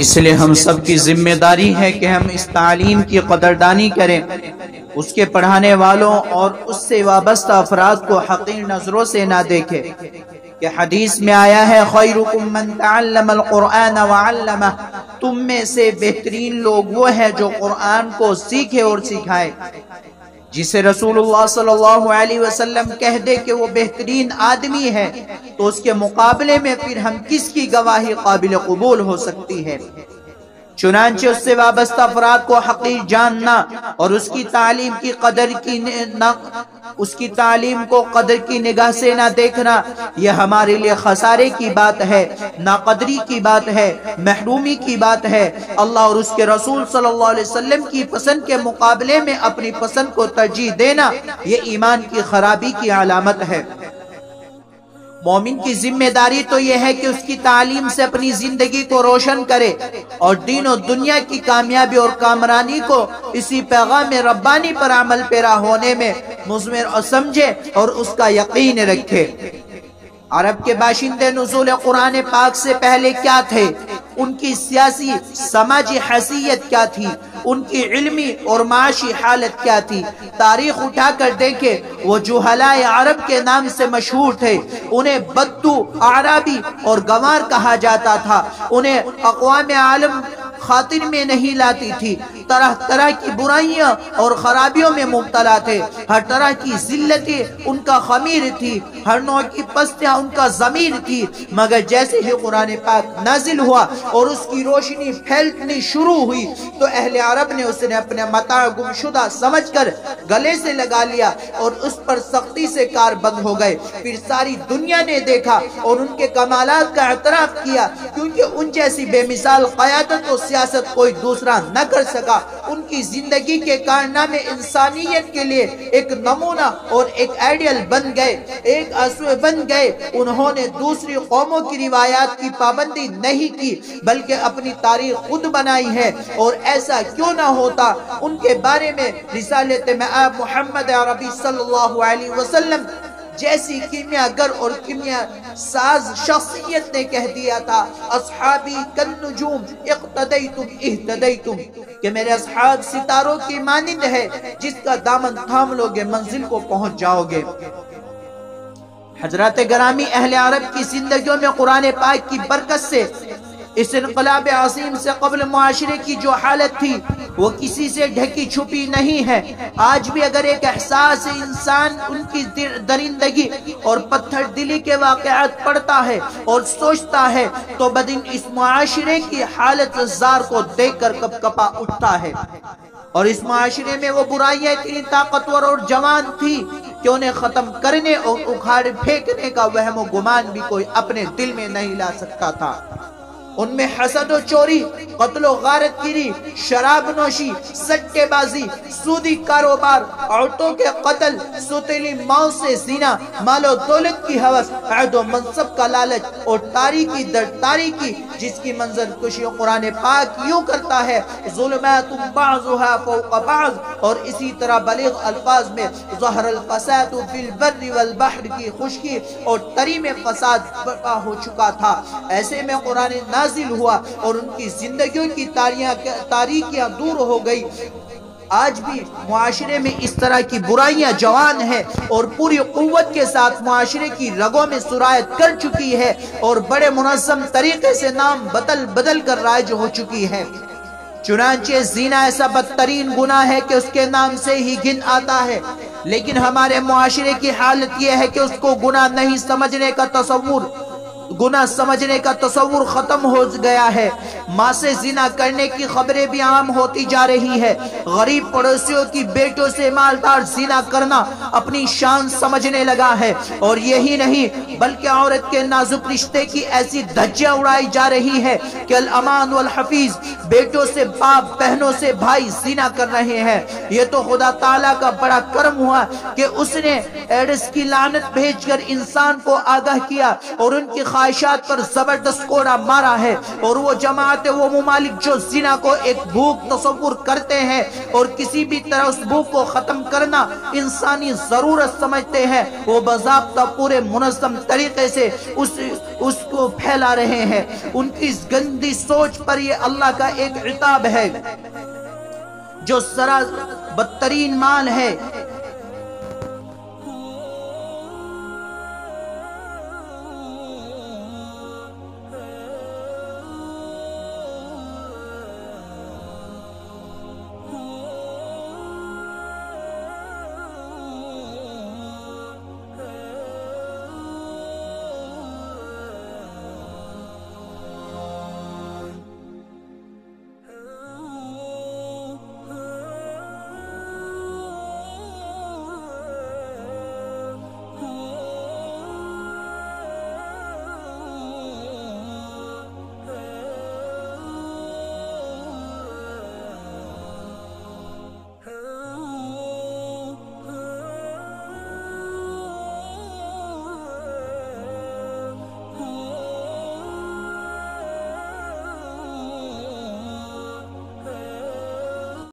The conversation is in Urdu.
اس لیے ہم سب کی ذمہ داری ہے کہ ہم اس تعلیم کی قدردانی کریں، اس کے پڑھانے والوں اور اس سے وابستہ افراد کو حقیر نظروں سے نہ دیکھیں کہ حدیث میں آیا ہے خیرکم من تعلم القرآن وعلمہ، تم میں سے بہترین لوگ وہ ہیں جو قرآن کو سیکھے اور سکھائے۔ جسے رسول اللہ صلی اللہ علیہ وسلم کہہ دے کہ وہ بہترین آدمی ہے تو اس کے مقابلے میں پھر ہم کس کی گواہی قابل قبول ہو سکتی ہے؟ چنانچہ اس سے وابستہ افراد کو حقیر جاننا اور اس کی تعلیم کو قدر کی نگاہ سے نہ دیکھنا، یہ ہمارے لیے خسارے کی بات ہے، ناقدری کی بات ہے، محرومی کی بات ہے۔ اللہ اور اس کے رسول صلی اللہ علیہ وسلم کی پسند کے مقابلے میں اپنی پسند کو ترجیح دینا، یہ ایمان کی خرابی کی علامت ہے۔ مومن کی ذمہ داری تو یہ ہے کہ اس کی تعلیم سے اپنی زندگی کو روشن کرے اور دین و دنیا کی کامیابی اور کامرانی کو اسی پیغام ربانی پر عمل پیرا ہونے میں مثمر اور سمجھے اور اس کا یقین رکھے۔ عرب کے باشندے نزول قرآن پاک سے پہلے کیا تھے؟ ان کی سیاسی سماجی حیثیت کیا تھی؟ ان کی علمی اور معاشی حالت کیا تھی؟ تاریخ اٹھا کر دیکھیں، وہ جہلائے عرب کے نام سے مشہور تھے، انہیں بدو، اعرابی اور گنوار کہا جاتا تھا، انہیں اقوام عالم خاطر میں نہیں لاتی تھی، طرح طرح کی برائیاں اور خرابیوں میں مبتلا تھے، ہر طرح کی ذلتیں ان کا خمیر تھی، ہر نوع کی پستیاں ان کا ضمیر تھی، مگر جیسے ہی قرآن پاک نازل ہوا اور اس کی روشنی پھیلنی شروع ہوئی تو اہل عرب نے اسے اپنے متاع گمشدہ سمجھ کر گلے سے لگا لیا اور اس پر سختی سے کار بند ہو گئے۔ پھر ساری دنیا نے دیکھا اور ان کے کمالات کا اعتراف کیا، کیونکہ ان جیسی بے مثال قیادت و سیاست کوئی دوسرا نہ کر سکا۔ ان کی زندگی کے کارنامے انسانیت کے لیے ایک نمونہ اور ایک آئیڈیل بن گئے، ایک اسوہ بن گئے۔ انہوں نے دوسری قوموں کی روایات کی پابندی نہیں کی بلکہ اپنی تاریخ خود بنائی ہے، اور ایسا کیوں نہ ہوتا؟ ان کے بارے میں رسالت مآب محمد عربی صلی اللہ علیہ وسلم جیسی کیمیاگر اور کیمیا ساز شخصیت نے کہہ دیا تھا، اصحابی کالنجوم اقتدیتم اہتدیتم، کہ میرے اصحاب ستاروں کی مانند ہے، جس کا دامن تھام لوگے منزل کو پہنچ جاؤ گے۔ حضرات گرامی، اہل عرب کی زندگیوں میں قرآن پاک کی برکت سے اس انقلاب عظیم سے قبل معاشرے کی جو حالت تھی وہ کسی سے ڈھکی چھپی نہیں ہے۔ آج بھی اگر ایک احساس انسان ان کی درندگی اور پتھر دلی کے واقعات پڑھتا ہے اور سوچتا ہے تو بدن اس معاشرے کی حالت زار کو دیکھ کر کپ کپا اٹھتا ہے، اور اس معاشرے میں وہ برائیاں اتنی طاقتور اور جوان تھی کہ انہیں ختم کرنے اور اکھاڑ پھینکنے کا وہم و گمان بھی کوئی اپنے دل میں نہیں لا سکتا تھا۔ ان میں حسد و چوری، قتل و غارت گیری، شراب نوشی، سٹے بازی، سودی کاروبار، عورتوں کے قتل، ستیلی ماؤں سے زنا، مال و دولت کی ہوس، عہد و منصب کا لالچ اور تاریکی در تاریکی جس کی منظر کشی قرآن پاک یوں کرتا ہے، ظلمات بعضها فوق بعض، اور اسی طرح بلیغ الفاظ میں ظہر الفساد فی البر والبحر کی خشکی اور تری میں فساد برپا ہو چکا تھا۔ ایسے میں قرآن نازل ہوا اور ان کی زندگیوں کی تاریکیاں دور ہو گئی۔ آج بھی معاشرے میں اس طرح کی برائیاں جوان ہیں اور پوری قوت کے ساتھ معاشرے کی رگوں میں سرایت کر چکی ہے اور بڑے منظم طریقے سے نام بدل کر رائج ہو چکی ہے۔ چنانچہ زنا ایسا بدترین گناہ ہے کہ اس کے نام سے ہی گن آتا ہے، لیکن ہمارے معاشرے کی حالت یہ ہے کہ اس کو گناہ نہیں سمجھنے کا تصور ختم ہو گیا ہے۔ ماں سے زنا کرنے کی خبریں بھی عام ہوتی جا رہی ہے۔ غریب پڑوسیوں کی بیٹوں سے مالدار زنا کرنا اپنی شان سمجھنے لگا ہے، اور یہی نہیں بلکہ عورت کے نازک رشتے کی ایسی دھجیاں اڑائی جا رہی ہے کہ الامان والحفیظ بیٹوں سے باپ، بہنوں سے بھائی زنا کر رہے ہیں۔ یہ تو خدا تعالیٰ کا بڑا کرم ہوا کہ اس نے ایڈس کی لعنت بھیج کر انسان کو آگاہ کیا اور ان کی خواہشات پر زبردست کوڑا مارا ہے۔ اور وہ جماعت، وہ ممالک جو زنا کو ایک بھوک تصور کرتے ہیں اور کسی بھی طرح اس بھوک کو ختم کرنا انسانی ضرورت سمجھتے ہیں، وہ باضابطہ پورے منظم طریقے سے اس کو پھیلا رہے ہیں۔ ان کی اس گندی سوچ پر یہ اللہ کا ایک عتاب ہے۔ جو بدترین مال ہے